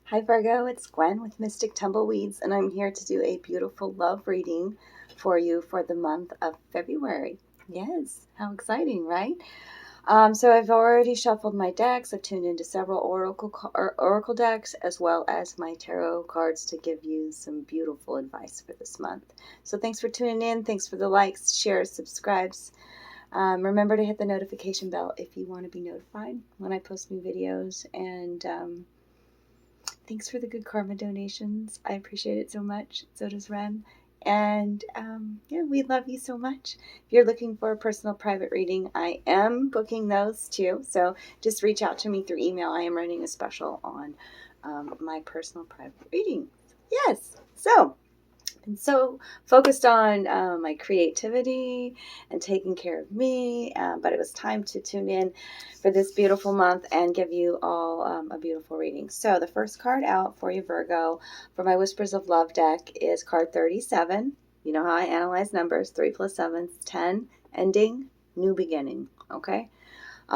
Hi Virgo, it's Gwen with Mystic Tumbleweeds, and I'm here to do a beautiful love reading for you for the month of February. Yes, how exciting, right? So I've already shuffled my decks. I've tuned into several oracle decks as well as my tarot cards to give you some beautiful advice for this month. So thanks for tuning in. Thanks for the likes, shares, subscribes. Remember to hit the notification bell if you want to be notified when I post new videos. And thanks for the good karma donations. I appreciate it so much. So does Ren. And yeah, we love you so much. If you're looking for a personal private reading, I am booking those too. So just reach out to me through email. I am running a special on my personal private reading. Yes. So focused on my creativity and taking care of me, but it was time to tune in for this beautiful month and give you all a beautiful reading. So the first card out for you, Virgo, for my Whispers of Love deck is card 37. You know how I analyze numbers. 3 plus 7 is 10. Ending, new beginning. Okay?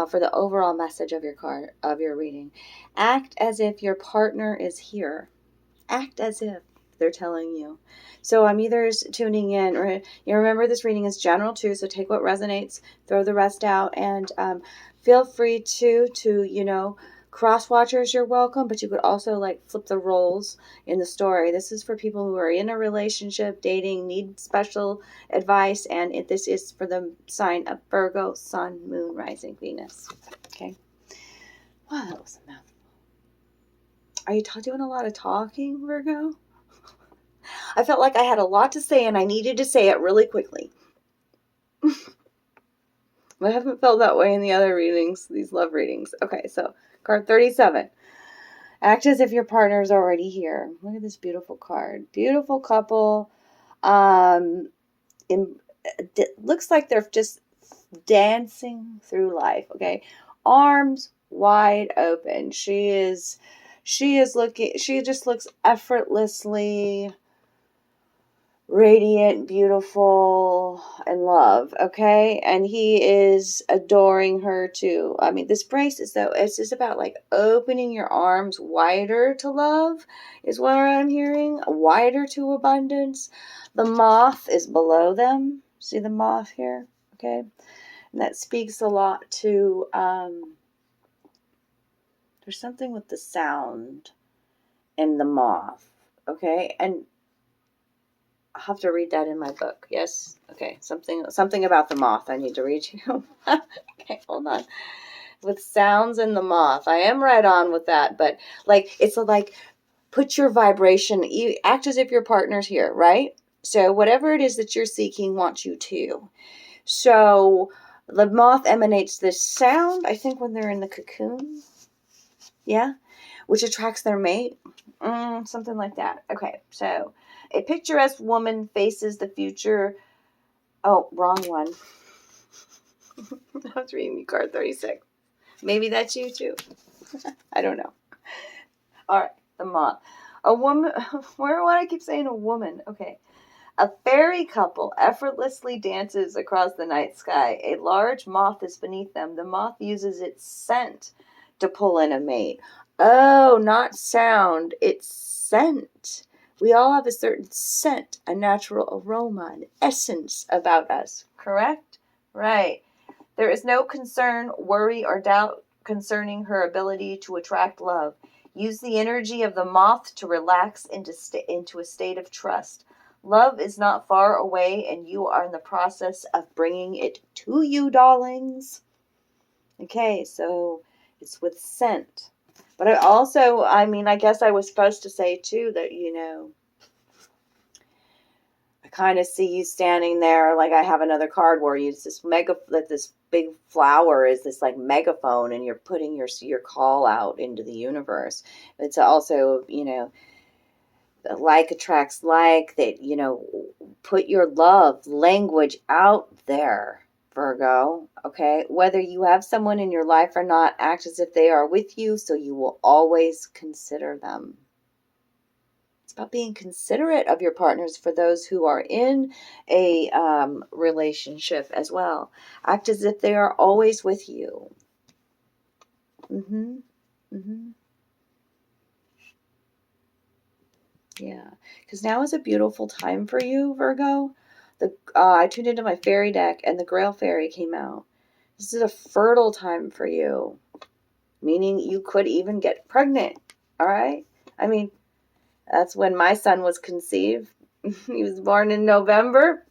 For the overall message of your reading. Act as if your partner is here. Act as if they're telling you. So I'm either tuning in, or you remember this reading is general too, so take what resonates, throw the rest out, and feel free to cross watchers, you're welcome, but you could also like flip the roles in the story. This is for people who are in a relationship, dating, need special advice, and this is for the sign of Virgo, Sun, Moon, Rising, Venus. Okay. Wow, that was a mouthful. Are you doing a lot of talking, Virgo? I felt like I had a lot to say and I needed to say it really quickly. I haven't felt that way in the other readings, these love readings. Okay, so card 37. Act as if your partner is already here. Look at this beautiful card. Beautiful couple. It looks like they're just dancing through life, okay? Arms wide open. She just looks effortlessly radiant, beautiful, and love, okay? And he is adoring her too. I mean, this brace it's just about like opening your arms wider to love is what I'm hearing. Wider to abundance. The moth is below them. See the moth here? Okay. And that speaks a lot to, there's something with the sound and the moth, okay? And I'll have to read that in my book. Yes? Okay. Something about the moth I need to read you. Okay, hold on. With sounds and the moth. I am right on with that, but it's like put your vibration, you act as if your partner's here, right? So whatever it is that you're seeking wants you to. So the moth emanates this sound, I think, when they're in the cocoon. Yeah? Which attracts their mate. Something like that. Okay, so a picturesque woman faces the future. Oh, wrong one. I was reading card 36. Maybe that's you too. I don't know. All right, the moth. A woman. Why do I keep saying a woman? Okay. A fairy couple effortlessly dances across the night sky. A large moth is beneath them. The moth uses its scent to pull in a mate. Oh, not sound. It's scent. We all have a certain scent, a natural aroma, an essence about us. Correct? Right. There is no concern, worry, or doubt concerning her ability to attract love. Use the energy of the moth to relax into a state of trust. Love is not far away, and you are in the process of bringing it to you, darlings. Okay, so it's with scent. But I guess I was supposed to say, too, that, I kind of see you standing there, like I have another card where you this big flower is this like megaphone, and you're putting your call out into the universe. It's also, like attracts like, that, put your love language out there, Virgo. Okay, whether you have someone in your life or not, act as if they are with you, so you will always consider them. It's about being considerate of your partners, for those who are in a relationship as well. Act as if they are always with you. Yeah, because now is a beautiful time for you, Virgo. I tuned into my fairy deck, and the Grail Fairy came out. This is a fertile time for you, meaning you could even get pregnant. All right? I mean, that's when my son was conceived. He was born in November,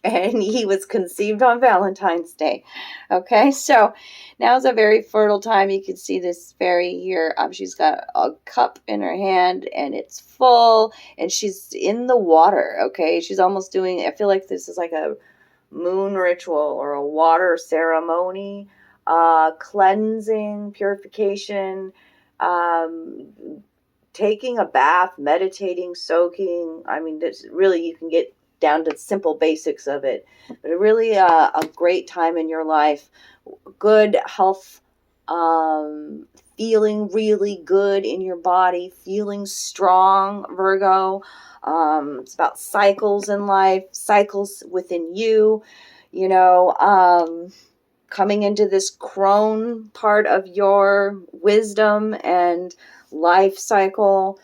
and he was conceived on Valentine's Day. Okay, so now is a very fertile time. You can see this fairy here. She's got a cup in her hand, and it's full, and she's in the water. Okay, she's almost doing, I feel like this is like a moon ritual or a water ceremony, cleansing, purification, taking a bath, meditating, soaking. I mean, this really, you can get down to simple basics of it, but really a great time in your life. Good health, feeling really good in your body, feeling strong, Virgo. It's about cycles in life, cycles within you, you know, coming into this crone part of your wisdom and life cycle.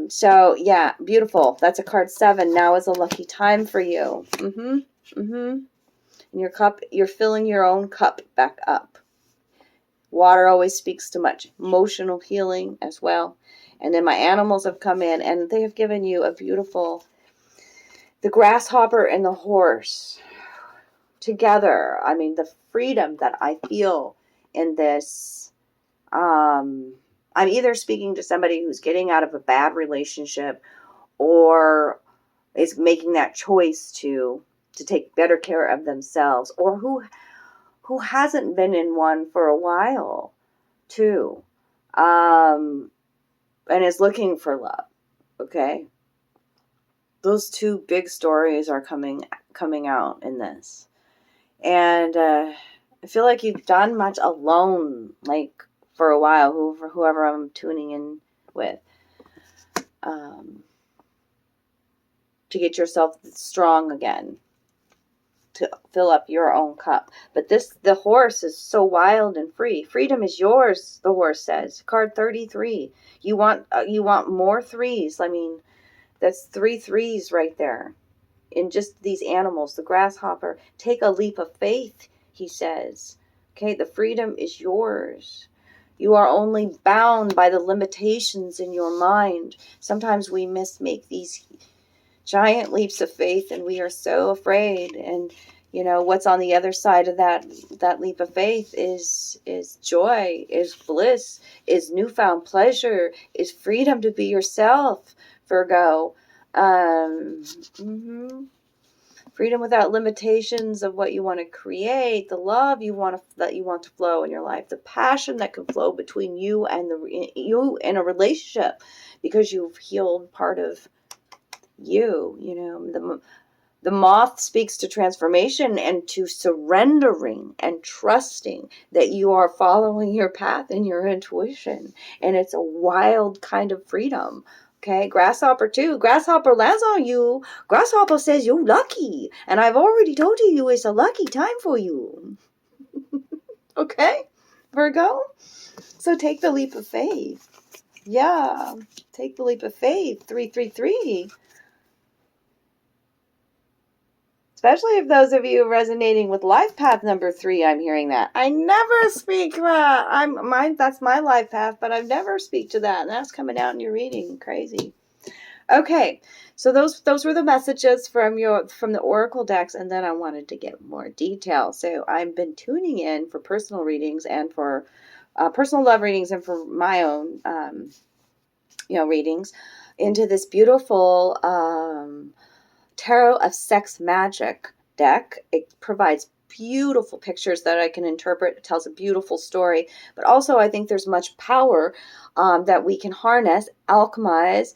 So yeah, beautiful. That's a card 7. Now is a lucky time for you. And your cup, you're filling your own cup back up. Water always speaks to much emotional healing as well. And then my animals have come in, and they have given you a beautiful, the grasshopper and the horse together. I mean, the freedom that I feel in this, I'm either speaking to somebody who's getting out of a bad relationship or is making that choice to take better care of themselves, or who hasn't been in one for a while too, and is looking for love. Okay, those two big stories are coming out in this, and I feel like you've done much alone, like for a while, whoever I'm tuning in with, to get yourself strong again, to fill up your own cup. But the horse is so wild and free. Freedom is yours, the horse says. Card 33. You want more threes. I mean, that's 3 threes right there in just these animals. The grasshopper. Take a leap of faith, he says. Okay, the freedom is yours. You are only bound by the limitations in your mind. Sometimes we make these giant leaps of faith, and we are so afraid. And you know what's on the other side of that leap of faith is joy, is bliss, is newfound pleasure, is freedom to be yourself, Virgo. Freedom without limitations of what you want to create, the love that you want to flow in your life, the passion that can flow between you and you in a relationship, because you've healed part of you. You know, the moth speaks to transformation and to surrendering and trusting that you are following your path and your intuition, and it's a wild kind of freedom. Okay, grasshopper too. Grasshopper lands on you. Grasshopper says you're lucky, and I've already told you it's a lucky time for you. Okay, Virgo? So take the leap of faith. Yeah, take the leap of faith. 333. Especially if those of you resonating with life path number 3, I'm hearing that. I never speak that. That's my life path, but I never speak to that. And that's coming out in your reading. Crazy. Okay, so those were the messages from the oracle decks, and then I wanted to get more detail. So I've been tuning in for personal readings and for personal love readings and for my own readings into this beautiful Tarot of Sex Magic deck. It provides beautiful pictures that I can interpret. It tells a beautiful story, but also I think there's much power that we can harness, alchemize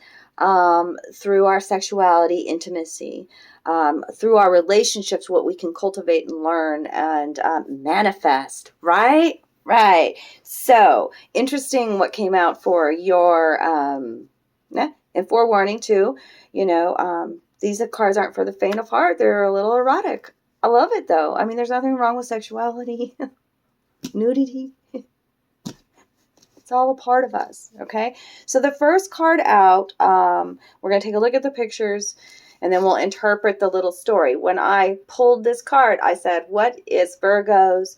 through our sexuality, intimacy, through our relationships, what we can cultivate and learn and manifest, right? Right. So interesting what came out for your, and forewarning too, these cards aren't for the faint of heart. They're a little erotic. I love it though. I mean, there's nothing wrong with sexuality, nudity. It's all a part of us, okay? So the first card out, we're going to take a look at the pictures, and then we'll interpret the little story. When I pulled this card, I said, what is Virgo's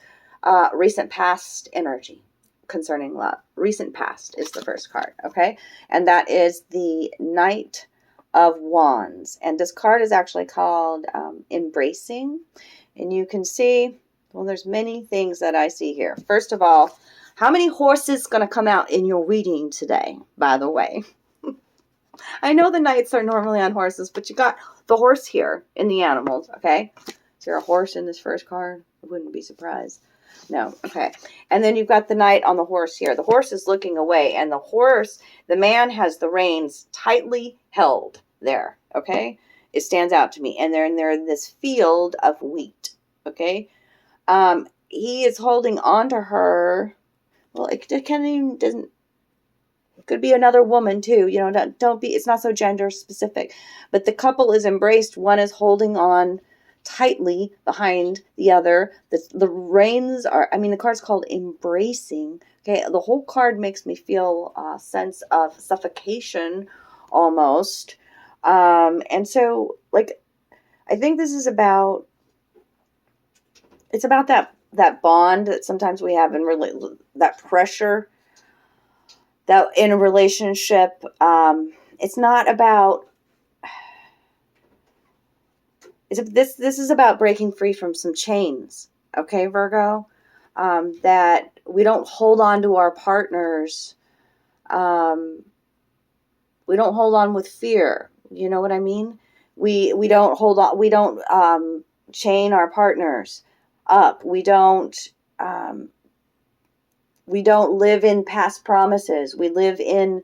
recent past energy concerning love? Recent past is the first card, okay? And that is the Knight of Wands. And this card is actually called Embracing. And you can see, well, there's many things that I see here. First of all, how many horses going to come out in your reading today, by the way? I know the knights are normally on horses, but you got the horse here in the animals, okay? Is there a horse in this first card? I wouldn't be surprised. No, okay. And then you've got the knight on the horse here. The horse is looking away, and the horse, the man has the reins tightly held there, okay? It stands out to me. And they're in this field of wheat, okay? He is holding on to her. Well, it doesn't. It could be another woman too. You know, don't be. It's not so gender specific, but the couple is embraced. One is holding on tightly behind the other. The reins are. I mean, the card's called Embracing. Okay, the whole card makes me feel a sense of suffocation, almost. And so, like, I think this is about. It's about that bond that sometimes we have that pressure that in a relationship. It's not about. This is about breaking free from some chains. Okay, Virgo, that we don't hold on to our partners. We don't hold on with fear. You know what I mean? We don't hold on. We don't chain our partners up. We don't live in past promises. We live in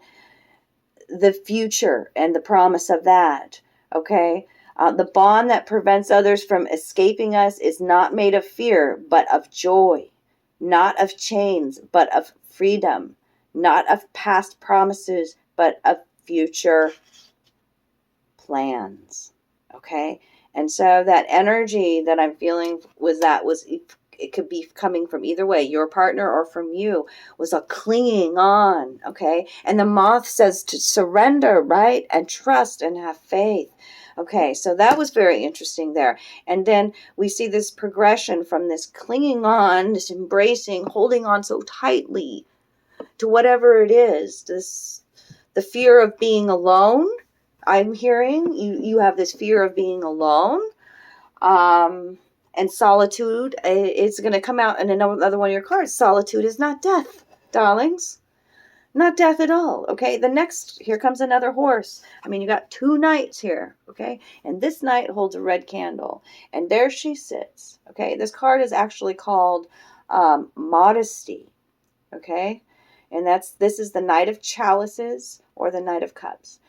the future and the promise of that. Okay? The bond that prevents others from escaping us is not made of fear, but of joy. Not of chains, but of freedom. Not of past promises, but of future plans. Okay? And so that energy that I'm feeling it could be coming from either way, your partner or from you, was a clinging on, okay? And the moth says to surrender, right? And trust and have faith. Okay, so that was very interesting there. And then we see this progression from this clinging on, this embracing, holding on so tightly to whatever it is, the fear of being alone. I'm hearing you have this fear of being alone. And solitude is going to come out in another one of your cards. Solitude is not death, darlings. Not death at all, okay? Here comes another horse. I mean, you got two knights here, okay? And this knight holds a red candle. And there she sits, okay? This card is actually called Modesty, okay? And this is the Knight of Chalices or the Knight of Cups.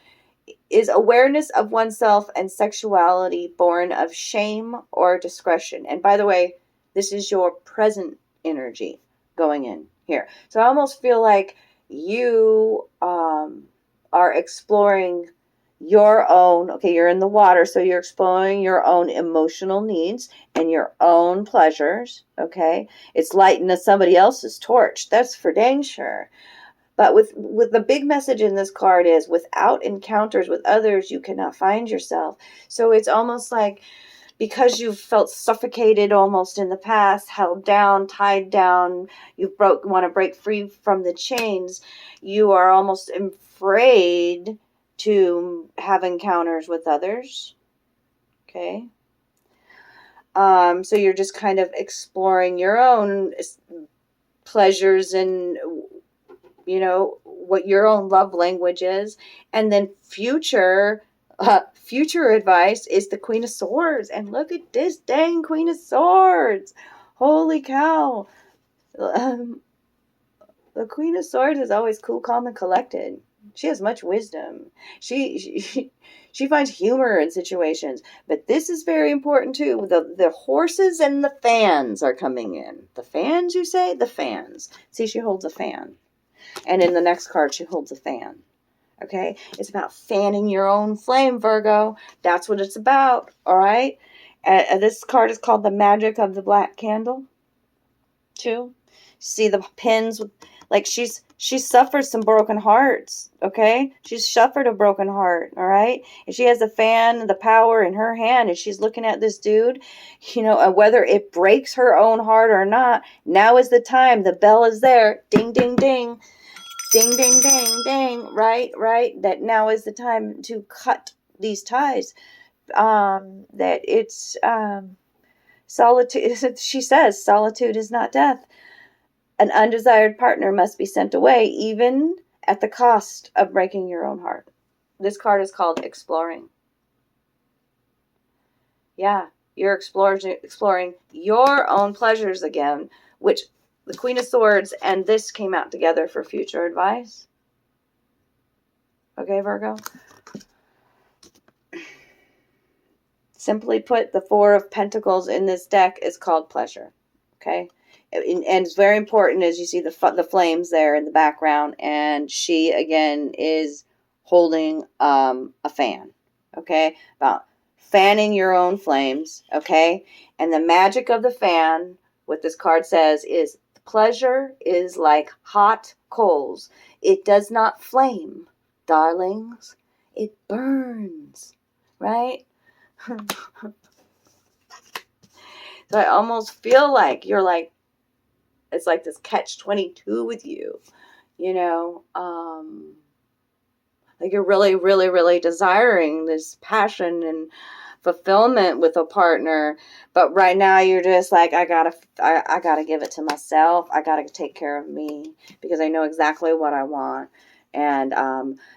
Is awareness of oneself and sexuality born of shame or discretion? And by the way, this is your present energy going in here. So I almost feel like you are exploring your own, okay, you're in the water, so you're exploring your own emotional needs and your own pleasures, okay? It's lighting somebody else's torch. That's for dang sure. But with the big message in this card is, without encounters with others, you cannot find yourself. So it's almost like, because you've felt suffocated almost in the past, held down, tied down, want to break free from the chains, you are almost afraid to have encounters with others. Okay? So you're just kind of exploring your own pleasures and, you know, what your own love language is. And then future advice is the Queen of Swords. And look at this dang Queen of Swords. Holy cow. The Queen of Swords is always cool, calm, and collected. She has much wisdom. She finds humor in situations. But this is very important too. The horses and the fans are coming in. The fans, you say? The fans. See, she holds a fan. And in the next card, she holds a fan. Okay? It's about fanning your own flame, Virgo. That's what it's about. All right? This card is called the Magic of the Black Candle. 2. See the pins with Like she's suffered some broken hearts, okay? She's suffered a broken heart, all right? And she has the fan, the power in her hand, and she's looking at this dude, whether it breaks her own heart or not, now is the time. The bell is there. Ding, ding, ding. Ding, ding, ding, ding. Right. That now is the time to cut these ties. That it's solitude. She says solitude is not death. An undesired partner must be sent away, even at the cost of breaking your own heart. This card is called Exploring. Yeah, you're exploring your own pleasures again, which the Queen of Swords and this came out together for future advice. Okay, Virgo? Simply put, the Four of Pentacles in this deck is called pleasure. Okay? And it's very important as you see the flames there in the background. And she, again, is holding a fan. Okay? About fanning your own flames. Okay? And the magic of the fan, what this card says, is pleasure is like hot coals. It does not flame, darlings. It burns. Right? So I almost feel like you're like, it's like this catch-22 with you, like you're really, really, really desiring this passion and fulfillment with a partner, but right now you're just like, I gotta give it to myself. I gotta take care of me because I know exactly what I want. And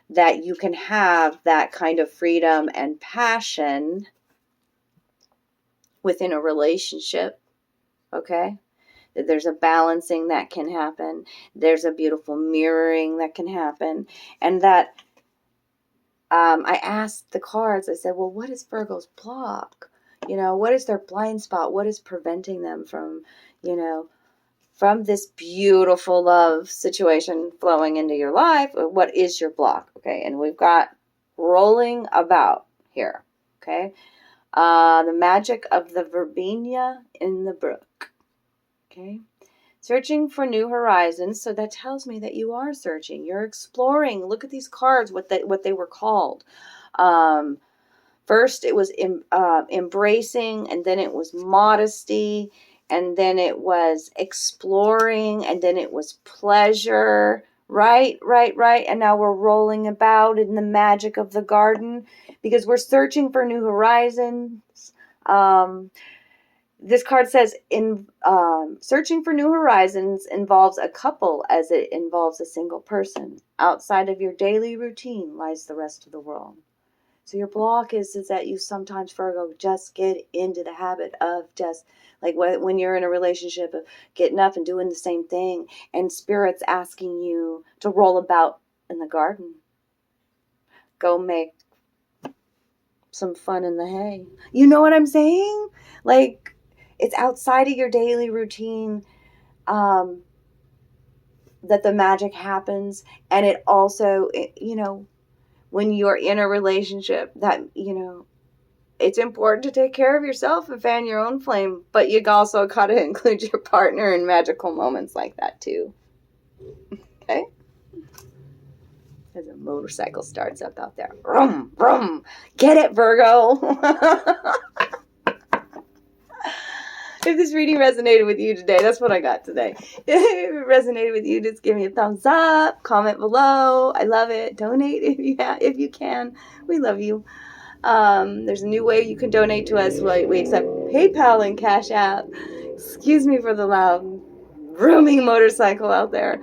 that you can have that kind of freedom and passion within a relationship, okay? That there's a balancing that can happen. There's a beautiful mirroring that can happen. And that I asked the cards, I said, well, what is Virgo's block? What is their blind spot? What is preventing them from, from this beautiful love situation flowing into your life? What is your block? Okay, and we've got rolling about here, okay? The magic of the verbena in the brook. Okay. Searching for new horizons. So that tells me that you are searching. You're exploring. Look at these cards, what they were called. First, it was embracing, and then it was modesty, and then it was exploring, and then it was pleasure. Right. And now we're rolling about in the magic of the garden because we're searching for new horizons. This card says, searching for new horizons involves a couple as it involves a single person. Outside of your daily routine lies the rest of the world. So your block is that you sometimes, Virgo, just get into the habit of just, like when you're in a relationship, of getting up and doing the same thing, and Spirit's asking you to roll about in the garden. Go make some fun in the hay. You know what I'm saying? Like, it's outside of your daily routine that the magic happens. And it also, when you're in a relationship, that, it's important to take care of yourself and fan your own flame, but you also got to include your partner in magical moments like that too. Okay? As a motorcycle starts up out there. Vroom, vroom. Get it, Virgo. If this reading resonated with you today, that's what I got today. If it resonated with you, just give me a thumbs up, comment below. I love it. Donate if you can. We love you. There's a new way you can donate to us. We accept PayPal and Cash App. Excuse me for the loud, rooming motorcycle out there.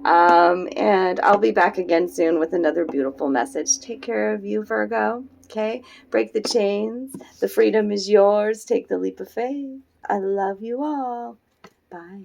And I'll be back again soon with another beautiful message. Take care of you, Virgo. Okay? Break the chains. The freedom is yours. Take the leap of faith. I love you all. Bye.